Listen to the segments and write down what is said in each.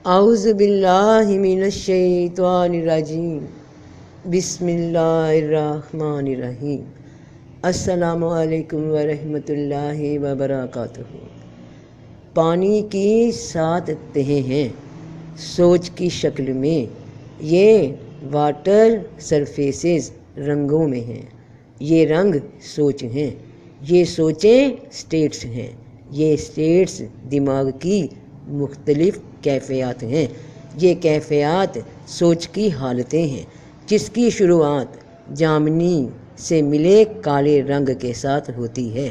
اعوذ باللہ من الشیطان الرجیم بسم اللہ الرحمن الرحیم۔ السلام علیکم ورحمۃ اللہ وبرکاتہ۔ پانی کی 7 تہیں ہیں سوچ کی شکل میں، یہ واٹر سرفیسز رنگوں میں ہیں، یہ رنگ سوچ ہیں، یہ سوچیں سٹیٹس ہیں، یہ سٹیٹس دماغ کی مختلف کیفیات ہیں، یہ کیفیات سوچ کی حالتیں ہیں جس کی شروعات جامنی سے ملے کالے رنگ کے ساتھ ہوتی ہے۔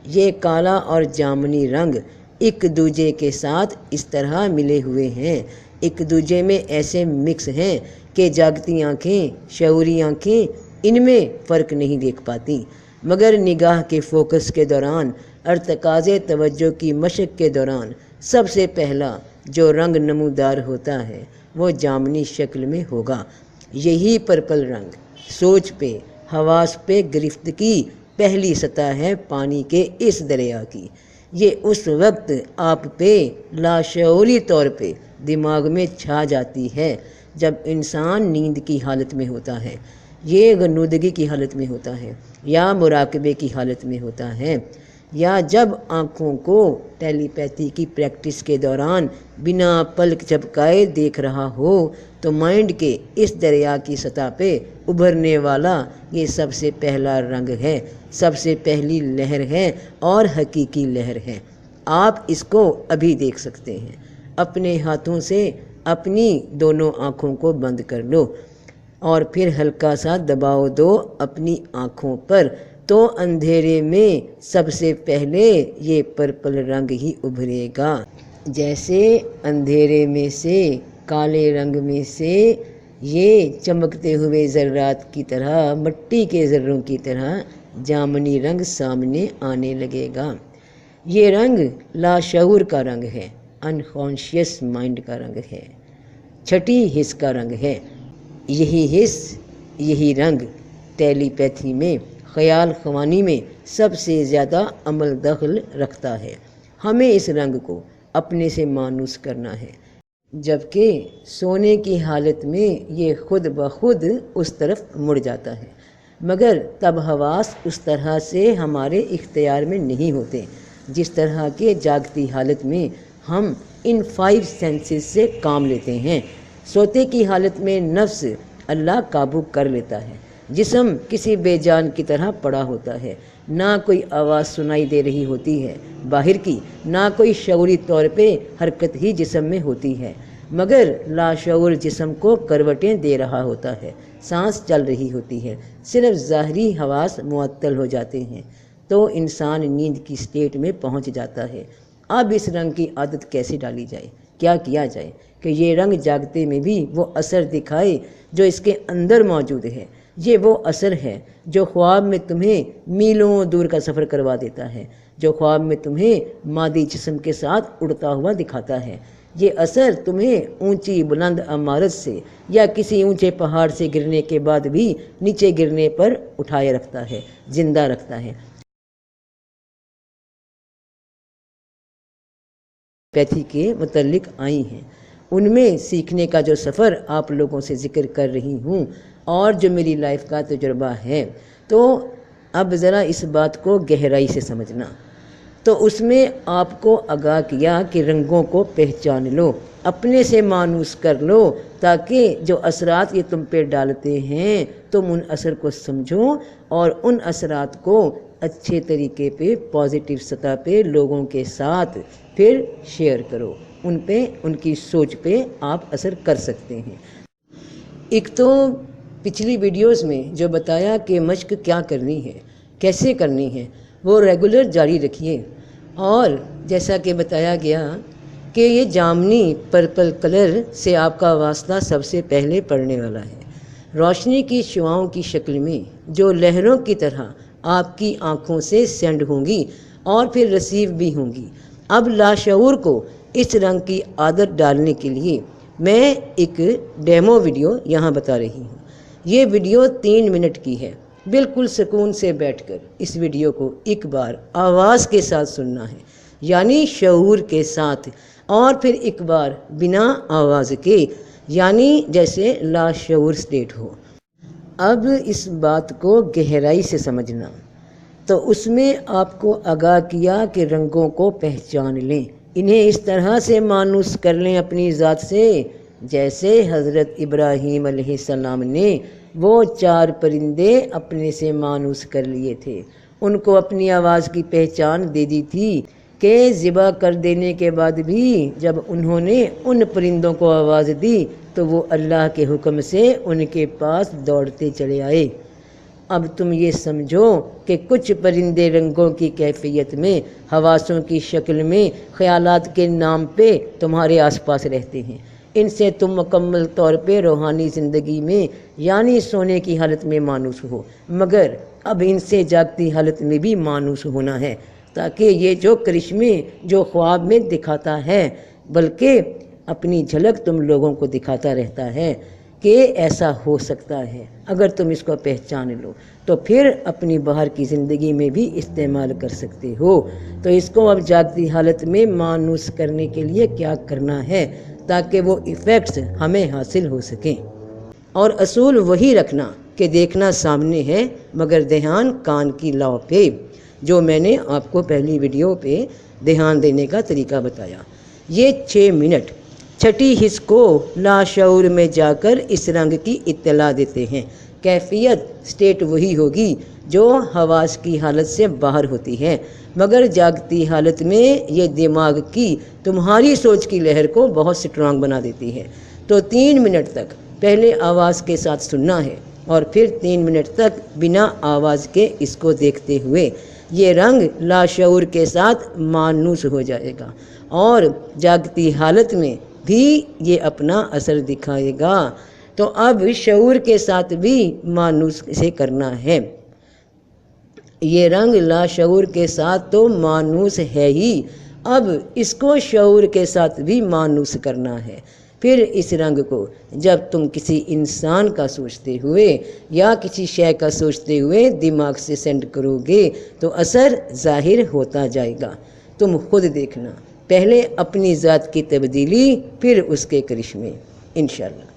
یہ کالا اور جامنی رنگ ایک دوسرے کے ساتھ اس طرح ملے ہوئے ہیں، ایک دوسرے میں ایسے مکس ہیں کہ جاگتی آنکھیں، شعوری آنکھیں ان میں فرق نہیں دیکھ پاتی، مگر نگاہ کے فوکس کے دوران، ارتکاز توجہ کی مشق کے دوران سب سے پہلا جو رنگ نمودار ہوتا ہے وہ جامنی شکل میں ہوگا۔ یہی پرپل رنگ سوچ پہ، حواس پہ گرفت کی پہلی سطح ہے پانی کے اس دریا کی۔ یہ اس وقت آپ پہ لاشعوری طور پہ دماغ میں چھا جاتی ہے جب انسان نیند کی حالت میں ہوتا ہے، یہ غنودگی کی حالت میں ہوتا ہے، یا مراقبے کی حالت میں ہوتا ہے، یا جب آنکھوں کو ٹیلی پیتھی کی پریکٹس کے دوران بنا پلک جھپکائے دیکھ رہا ہو تو مائنڈ کے اس دریا کی سطح پہ ابھرنے والا یہ سب سے پہلا رنگ ہے، سب سے پہلی لہر ہے اور حقیقی لہر ہے۔ آپ اس کو ابھی دیکھ سکتے ہیں۔ اپنے ہاتھوں سے اپنی دونوں آنکھوں کو بند کر لو اور پھر ہلکا سا دباؤ دو اپنی آنکھوں پر، تو اندھیرے میں سب سے پہلے یہ پرپل رنگ ہی ابھرے گا۔ جیسے اندھیرے میں سے، کالے رنگ میں سے یہ چمکتے ہوئے ذرات کی طرح، مٹی کے ذروں کی طرح جامنی رنگ سامنے آنے لگے گا۔ یہ رنگ لاشعور کا رنگ ہے، انکانشیس مائنڈ کا رنگ ہے، چھٹی حس کا رنگ ہے۔ یہی حس، یہی رنگ ٹیلی پیتھی میں، خیال خوانی میں سب سے زیادہ عمل دخل رکھتا ہے۔ ہمیں اس رنگ کو اپنے سے مانوس کرنا ہے، جبکہ سونے کی حالت میں یہ خود بخود اس طرف مڑ جاتا ہے، مگر تب حواس اس طرح سے ہمارے اختیار میں نہیں ہوتے جس طرح کے جاگتی حالت میں ہم ان 5 سینسز سے کام لیتے ہیں۔ سوتے کی حالت میں نفس اللہ قابو کر لیتا ہے، جسم کسی بے جان کی طرح پڑا ہوتا ہے، نہ کوئی آواز سنائی دے رہی ہوتی ہے باہر کی، نہ کوئی شعوری طور پہ حرکت ہی جسم میں ہوتی ہے، مگر لاشعور جسم کو کروٹیں دے رہا ہوتا ہے، سانس چل رہی ہوتی ہے، صرف ظاہری حواس معطل ہو جاتے ہیں تو انسان نیند کی سٹیٹ میں پہنچ جاتا ہے۔ اب اس رنگ کی عادت کیسے ڈالی جائے، کیا کیا جائے کہ یہ رنگ جاگتے میں بھی وہ اثر دکھائے جو اس کے اندر موجود ہے۔ یہ وہ اثر ہے جو خواب میں تمہیں میلوں دور کا سفر کروا دیتا ہے، جو خواب میں تمہیں مادی جسم کے ساتھ اڑتا ہوا دکھاتا ہے۔ یہ اثر تمہیں اونچی بلند عمارت سے یا کسی اونچے پہاڑ سے گرنے کے بعد بھی نیچے گرنے پر اٹھائے رکھتا ہے، زندہ رکھتا ہے۔ پیتھی کے متعلق آئی ہیں، ان میں سیکھنے کا جو سفر آپ لوگوں سے ذکر کر رہی ہوں اور جو میری لائف کا تجربہ ہے، تو اب ذرا اس بات کو گہرائی سے سمجھنا۔ تو اس میں آپ کو آگاہ کیا کہ رنگوں کو پہچان لو، اپنے سے مانوس کر لو، تاکہ جو اثرات یہ تم پہ ڈالتے ہیں تم ان اثر کو سمجھو اور ان اثرات کو اچھے طریقے پہ، پازیٹیو سطح پہ لوگوں کے ساتھ پھر شیئر کرو، ان پہ، ان کی سوچ پہ آپ اثر کر سکتے ہیں۔ ایک تو پچھلی ویڈیوز میں جو بتایا کہ مشق کیا کرنی ہے، کیسے کرنی ہے، وہ ریگولر جاری رکھیے، اور جیسا کہ بتایا گیا کہ یہ جامنی پرپل کلر سے آپ کا واسطہ سب سے پہلے پڑنے والا ہے، روشنی کی شعاؤں کی شکل میں جو لہروں کی طرح آپ کی آنکھوں سے سینڈ ہوں گی اور پھر ریسیو بھی ہوں گی۔ اب لاشعور کو اس رنگ کی عادت ڈالنے کے لیے میں ایک ڈیمو ویڈیو یہاں بتا رہی ہوں۔ یہ ویڈیو 3 منٹ کی ہے، بالکل سکون سے بیٹھ کر اس ویڈیو کو ایک بار آواز کے ساتھ سننا ہے، یعنی شعور کے ساتھ اور پھر ایک بار بنا آواز کے، یعنی جیسے لاشعور سٹیٹ ہو۔ اب اس بات کو گہرائی سے سمجھنا، تو اس میں آپ کو آگاہ کیا کہ رنگوں کو پہچان لیں، انہیں اس طرح سے مانوس کر لیں اپنی ذات سے جیسے حضرت ابراہیم علیہ السلام نے وہ 4 پرندے اپنے سے مانوس کر لیے تھے، ان کو اپنی آواز کی پہچان دے دی تھی کہ ذبح کر دینے کے بعد بھی جب انہوں نے ان پرندوں کو آواز دی تو وہ اللہ کے حکم سے ان کے پاس دوڑتے چلے آئے۔ اب تم یہ سمجھو کہ کچھ پرندے رنگوں کی کیفیت میں، حواسوں کی شکل میں، خیالات کے نام پہ تمہارے آس پاس رہتے ہیں، ان سے تم مکمل طور پہ روحانی زندگی میں یعنی سونے کی حالت میں مانوس ہو، مگر اب ان سے جاگتی حالت میں بھی مانوس ہونا ہے، تاکہ یہ جو کرشمے جو خواب میں دکھاتا ہے بلکہ اپنی جھلک تم لوگوں کو دکھاتا رہتا ہے کہ ایسا ہو سکتا ہے، اگر تم اس کو پہچان لو تو پھر اپنی باہر کی زندگی میں بھی استعمال کر سکتے ہو۔ تو اس کو اب جاگتی حالت میں مانوس کرنے کے لیے کیا کرنا ہے تاکہ وہ ایفیکٹس ہمیں حاصل ہو سکیں، اور اصول وہی رکھنا کہ دیکھنا سامنے ہے مگر دھیان کان کی لو پہ، جو میں نے آپ کو پہلی ویڈیو پہ دھیان دینے کا طریقہ بتایا۔ یہ 6 منٹ چھٹی حص کو لاشعور میں جا کر اس رنگ کی اطلاع دیتے ہیں، کیفیت سٹیٹ وہی ہوگی جو حواس کی حالت سے باہر ہوتی ہے، مگر جاگتی حالت میں یہ دماغ کی تمہاری سوچ کی لہر کو بہت سٹرانگ بنا دیتی ہے۔ تو 3 منٹ تک پہلے آواز کے ساتھ سننا ہے اور پھر 3 منٹ تک بنا آواز کے اس کو دیکھتے ہوئے یہ رنگ لاشعور کے ساتھ مانوس ہو جائے گا، اور جاگتی حالت میں بھی یہ اپنا اثر دکھائے گا۔ تو اب شعور کے ساتھ بھی مانوس سے کرنا ہے، یہ رنگ لاشعور کے ساتھ تو مانوس ہے ہی، اب اس کو شعور کے ساتھ بھی مانوس کرنا ہے۔ پھر اس رنگ کو جب تم کسی انسان کا سوچتے ہوئے یا کسی شے کا سوچتے ہوئے دماغ سے سینڈ کرو گے تو اثر ظاہر ہوتا جائے گا، تم خود دیکھنا، پہلے اپنی ذات کی تبدیلی پھر اس کے کرشمے، انشاءاللہ۔